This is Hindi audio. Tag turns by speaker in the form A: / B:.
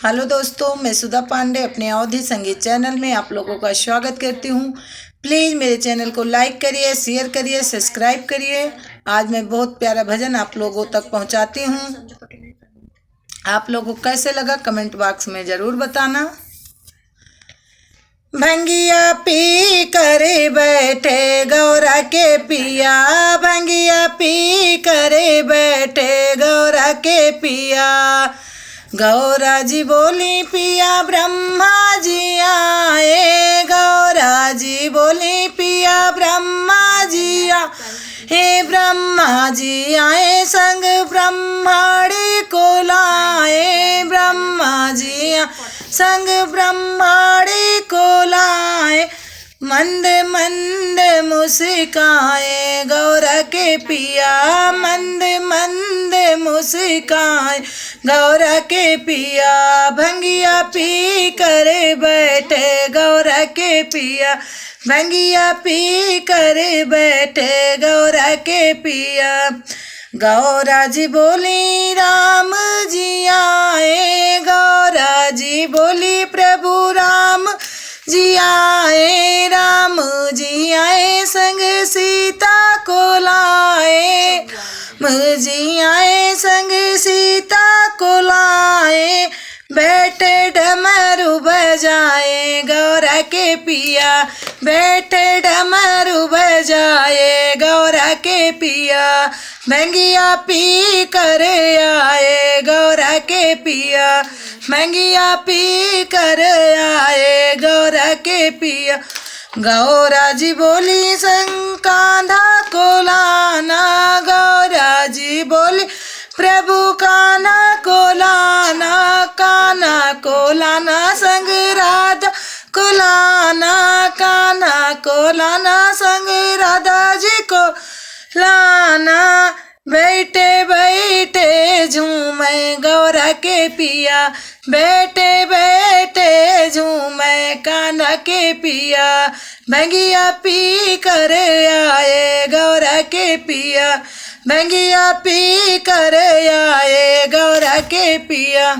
A: हेलो दोस्तों, मैं सुधा पांडे अपने अवधि संगीत चैनल में आप लोगों का स्वागत करती हूँ। प्लीज़ मेरे चैनल को लाइक करिए, शेयर करिए, सब्सक्राइब करिए। आज मैं बहुत प्यारा भजन आप लोगों तक पहुँचाती हूँ। आप लोगों को कैसे लगा कमेंट बॉक्स में ज़रूर बताना। भंगिया पी करे बैठे गौरा के पिया, भंगिया पी करे बैठे गौरा के पिया। गौरा जी बोली पिया ब्रह्मा जी आए, गौरा जी बोली पिया ब्रह्मा जी आए। हे ब्रह्मा जी आए संग ब्रह्माणी को लाए, ब्रह्मा जी आए संग ब्रह्माणी को लाए। मंद मंद मुस्काए गौरा के पिया, मंद मंद मुस्काए गौरा के पिया। भंगिया पी करे बैठे गौरा के पिया, भंगिया पी करे बैठे गौरा के पिया। गौरा जी बोली राम जी आए, गौरा जी बोली प्रभु राम जी आए, राम जी आए संग सीता को लाए, जी आए संग सीता को लाए। बैठे डमरू बजाए गौरा के पिया, बैठे डमरू बजाए गौरा के पिया। भंगिया पी कर आए गौरा के पिया, भंगिया पी कर आए गौरा के पिया। गौरा जी बोली संग कान्हा को लाना, गौरा जी बोली प्रभु कान्हा को लाना, कान्हा को लाना संग राधा को लाना, कान्हा को लाना संग राधा जी को लाना। बैठे बैठे झूमे गौरा के पिया, बैठे बैठे झूमे कान्हा के पिया। भंगिया पी कर आए गौरा के पिया, भंगिया पी कर आए गौरा के पिया।